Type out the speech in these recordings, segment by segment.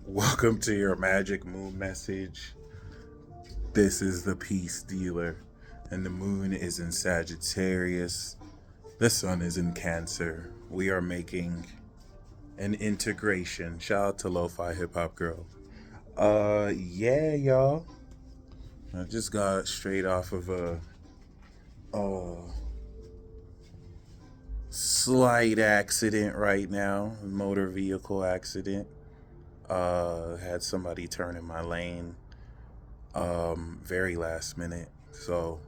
Welcome to your magic moon message. This is the peace dealer, and the moon is in Sagittarius. The sun is in Cancer. We are making an integration. Shout out to Lo-Fi Hip Hop Girl. Yeah, y'all. I just got straight off of a slight accident right now, motor vehicle accident. Had somebody turn in my lane very last minute. So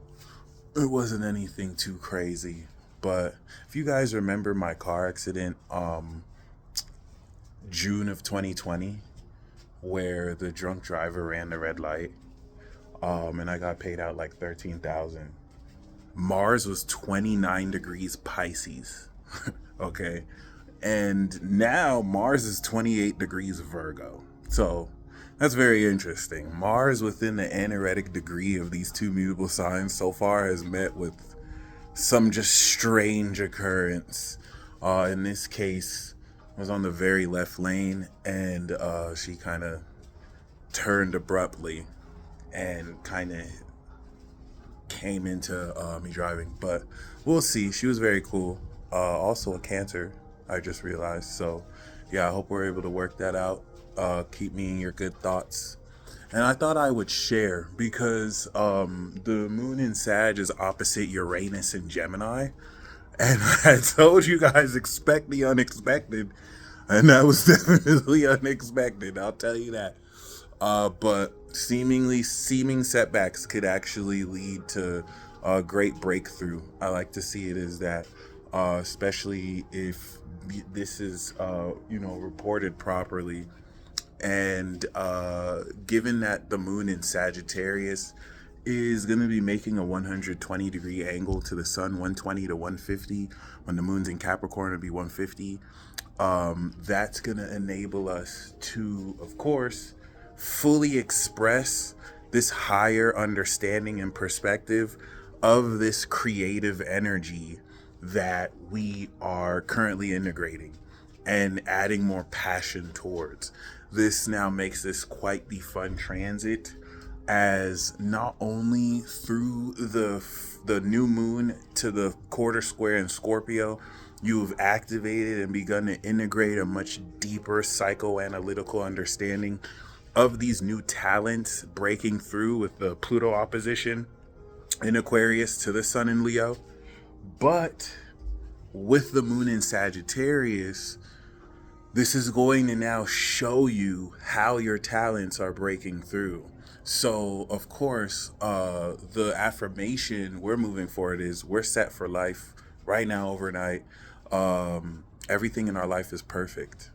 it wasn't anything too crazy. But if you guys remember my car accident, June of 2020, where the drunk driver ran the red light, and I got paid out like 13,000. Mars was 29 degrees Pisces. Okay. And now Mars is 28 degrees Virgo. So that's very interesting. Mars within the anaretic degree of these two mutable signs so far has met with some just strange occurrence. In this case, I was on the very left lane, and she kind of turned abruptly and kind of came into me driving. But we'll see. She was very cool. Also a Cancer, I just realized. So yeah, I hope we're able to work that out. Keep me in your good thoughts. And I thought I would share because the moon in Sag is opposite Uranus in Gemini. And I told you guys expect the unexpected. And that was definitely unexpected, I'll tell you that. But seeming setbacks could actually lead to a great breakthrough. I like to see it as that, especially if this is, reported properly. And given that the moon in Sagittarius is going to be making a 120 degree angle to the sun, 120 to 150, when the moon's in Capricorn, it'll be 150. That's going to enable us to, of course, fully express this higher understanding and perspective of this creative energy that we are currently integrating and adding more passion towards. This now makes this quite the fun transit, as not only through the new moon to the quarter square in Scorpio, you've activated and begun to integrate a much deeper psychoanalytical understanding of these new talents breaking through with the Pluto opposition in Aquarius to the sun in Leo. But with the moon in Sagittarius, this is going to now show you how your talents are breaking through. So, of course, the affirmation we're moving forward is we're set for life right now, overnight. Everything in our life is perfect.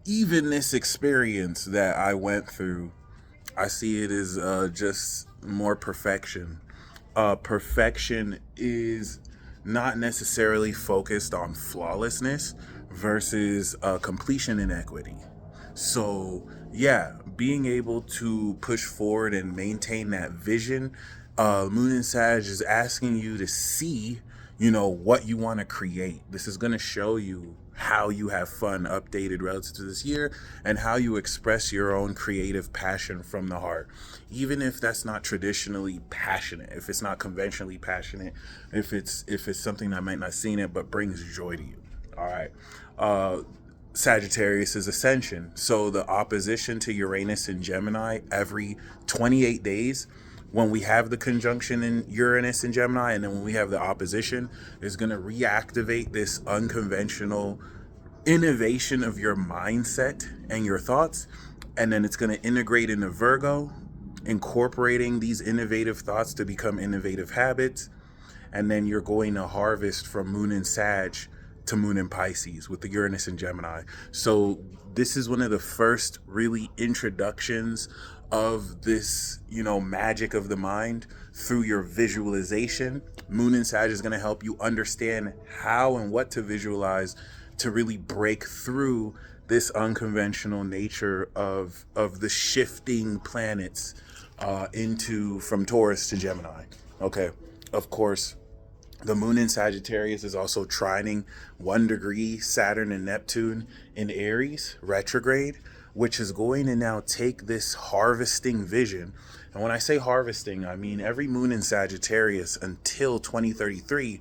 Even this experience that I went through, I see it as just more perfection. Perfection is not necessarily focused on flawlessness versus completion inequity. So, yeah, being able to push forward and maintain that vision, Moon and Sag is asking you to see, what you want to create. This is going to show you how you have fun updated relative to this year and how you express your own creative passion from the heart. Even if that's not traditionally passionate, if it's not conventionally passionate, if it's something that might not seem it but brings joy to you. All right. Sagittarius is ascension. So the opposition to Uranus in Gemini every 28 days, when we have the conjunction in Uranus and Gemini, and then when we have the opposition, is going to reactivate this unconventional innovation of your mindset and your thoughts. And then it's going to integrate into Virgo, incorporating these innovative thoughts to become innovative habits. And then you're going to harvest from Moon and Sag to Moon and Pisces with the Uranus and Gemini. So this is one of the first really introductions of this, magic of the mind through your visualization. Moon and Sag is going to help you understand how and what to visualize to really break through this unconventional nature of the shifting planets into from Taurus to Gemini. Okay, of course, The moon in Sagittarius is also trining 1 degree Saturn and Neptune in Aries, retrograde, which is going to now take this harvesting vision. And when I say harvesting, I mean every moon in Sagittarius until 2033,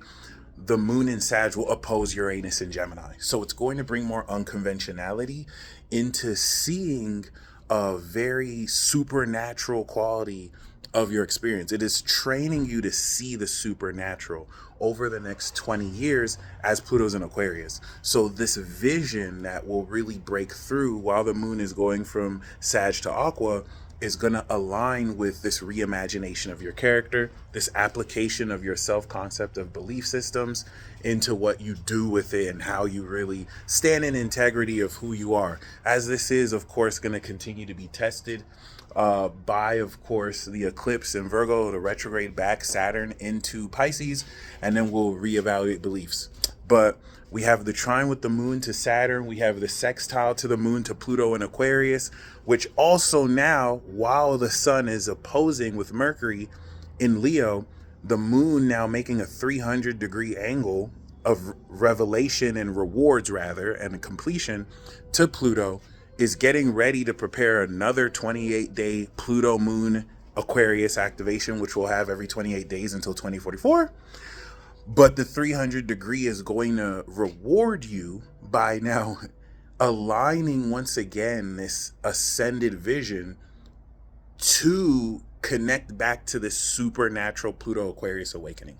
the moon in Sag will oppose Uranus in Gemini. So it's going to bring more unconventionality into seeing a very supernatural quality of your experience. It is training you to see the supernatural over the next 20 years as Pluto's in Aquarius. So this vision that will really break through while the moon is going from Sag to Aqua is going to align with this reimagination of your character, this application of your self-concept of belief systems into what you do with it and how you really stand in integrity of who you are. As this is, of course, going to continue to be tested by, of course, the eclipse in Virgo, the retrograde back Saturn into Pisces, and then we'll reevaluate beliefs. But we have the trine with the moon to Saturn. We have the sextile to the moon to Pluto in Aquarius, which also now, while the sun is opposing with Mercury in Leo, the moon now making a 300-degree angle of revelation and rewards, rather, and completion to Pluto, is getting ready to prepare another 28-day Pluto moon Aquarius activation, which we'll have every 28 days until 2044. But the 300-degree is going to reward you by now aligning once again this ascended vision to connect back to this supernatural Pluto Aquarius awakening.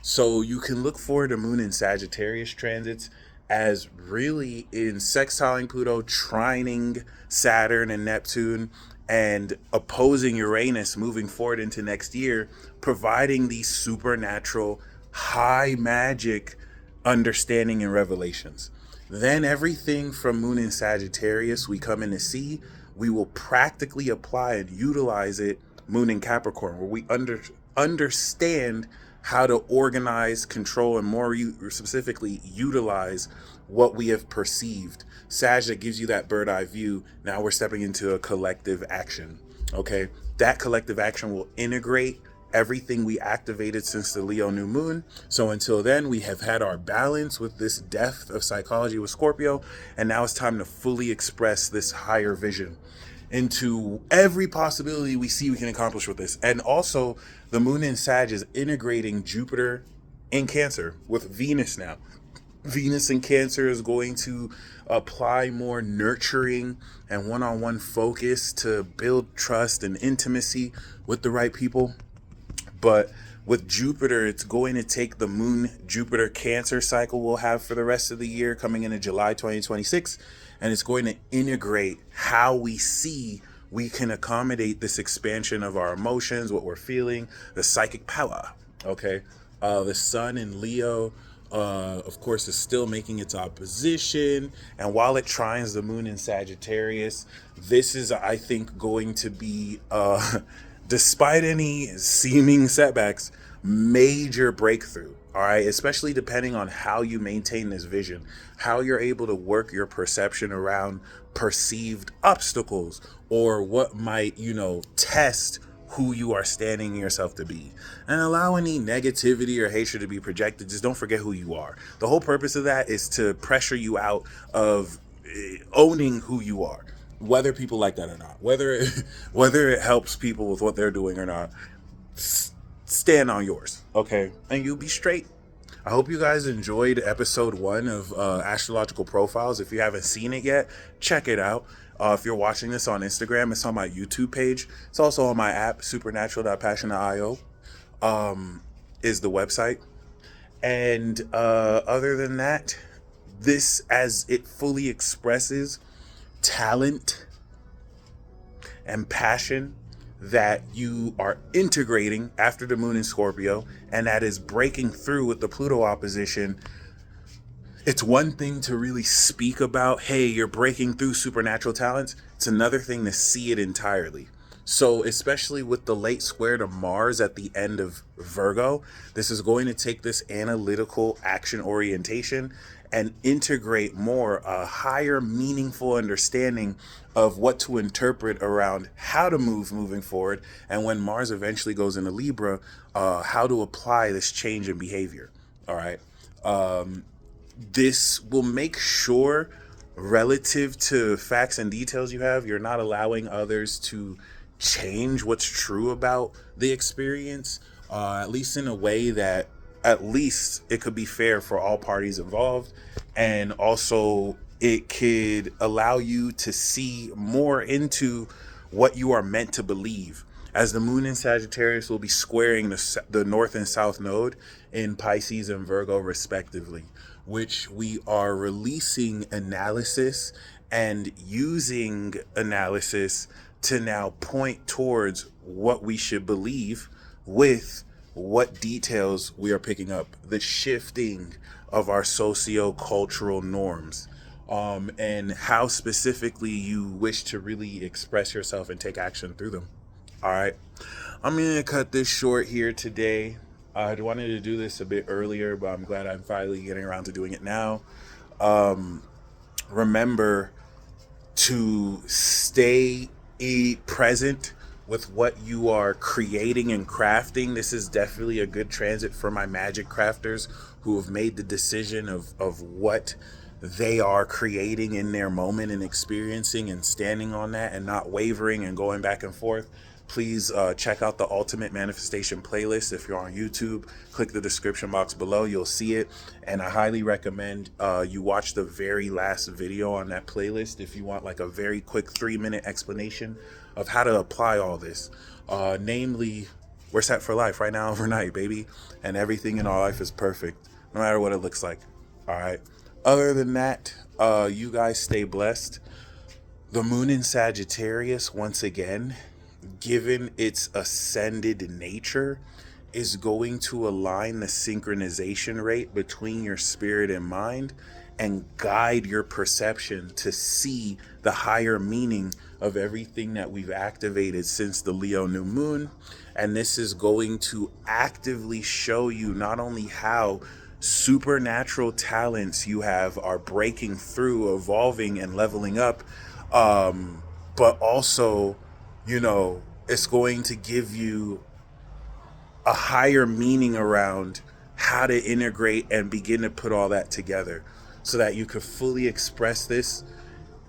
So you can look forward to moon and Sagittarius transits as really in sextiling Pluto, trining Saturn and Neptune, and opposing Uranus moving forward into next year, providing these supernatural high magic understanding and revelations. Then everything from moon in Sagittarius we come in to see, we will practically apply and utilize it moon in Capricorn, where we understand how to organize, control, and more specifically utilize what we have perceived. Sag, that gives you that bird eye view. Now we're stepping into a collective action. Okay, that collective action will integrate everything we activated since the Leo new moon. So until then, we have had our balance with this depth of psychology with Scorpio, and now it's time to fully express this higher vision into every possibility we see we can accomplish with this. And also, the moon in Sag is integrating Jupiter in Cancer with Venus now. Venus in Cancer is going to apply more nurturing and one-on-one focus to build trust and intimacy with the right people. But with Jupiter, it's going to take the moon Jupiter Cancer cycle we'll have for the rest of the year coming into July 2026. And it's going to integrate how we see we can accommodate this expansion of our emotions, what we're feeling, the psychic power. Okay. The sun in Leo, of course, is still making its opposition. And while it trines the moon in Sagittarius, this is, I think, going to be, despite any seeming setbacks, major breakthrough. All right, especially depending on how you maintain this vision, how you're able to work your perception around perceived obstacles or what might, test who you are standing yourself to be, and allow any negativity or hatred to be projected. Just don't forget who you are. The whole purpose of that is to pressure you out of owning who you are, whether people like that or not, whether it helps people with what they're doing or not. Stand on yours, okay? And you'll be straight. I hope you guys enjoyed episode 1 of Astrological Profiles. If you haven't seen it yet, check it out. If you're watching this on Instagram, it's on my YouTube page. It's also on my app, supernatural.passion.io is the website. And other than that, this, as it fully expresses talent and passion that you are integrating after the moon in Scorpio, and that is breaking through with the Pluto opposition. It's one thing to really speak about, hey, you're breaking through supernatural talents. It's another thing to see it entirely. So especially with the late square to Mars at the end of Virgo, this is going to take this analytical action orientation and integrate more a higher meaningful understanding of what to interpret around how to moving forward, and when Mars eventually goes into Libra, how to apply this change in behavior. All right. This will make sure, relative to facts and details you have, you're not allowing others to change what's true about the experience, at least in a way that at least it could be fair for all parties involved. And also, it could allow you to see more into what you are meant to believe, as the moon in Sagittarius will be squaring the north and south node in Pisces and Virgo respectively, which we are releasing analysis and using analysis to now point towards what we should believe with what details we are picking up, the shifting of our socio-cultural norms, and how specifically you wish to really express yourself and take action through them. All right, I'm going to cut this short here today. I wanted to do this a bit earlier, but I'm glad I'm finally getting around to doing it now. Remember to stay present with what you are creating and crafting. This is definitely a good transit for my magic crafters who have made the decision of what they are creating in their moment and experiencing and standing on that and not wavering and going back and forth. Please check out the Ultimate Manifestation playlist. If you're on YouTube, click the description box below. You'll see it. And I highly recommend you watch the very last video on that playlist if you want like a very quick 3-minute explanation of how to apply all this. Namely, we're set for life right now, overnight, baby. And everything in our life is perfect, no matter what it looks like. All right. Other than that, you guys stay blessed. The moon in Sagittarius, once again, given its ascended nature, is going to align the synchronization rate between your spirit and mind and guide your perception to see the higher meaning of everything that we've activated since the Leo new moon. And this is going to actively show you not only how supernatural talents you have are breaking through, evolving, and leveling up, but also, it's going to give you a higher meaning around how to integrate and begin to put all that together so that you could fully express this.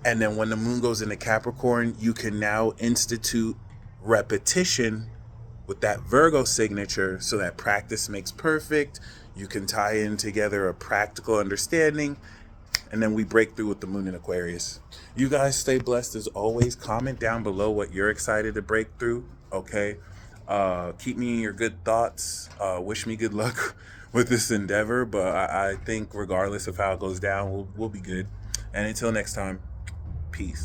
And then when the moon goes into Capricorn, you can now institute repetition with that Virgo signature so that practice makes perfect. You can tie in together a practical understanding, and then we break through with the moon in Aquarius. You guys stay blessed as always. Comment down below what you're excited to break through, okay? Keep me in your good thoughts. Wish me good luck with this endeavor, but I think regardless of how it goes down, we'll be good. And until next time, peace.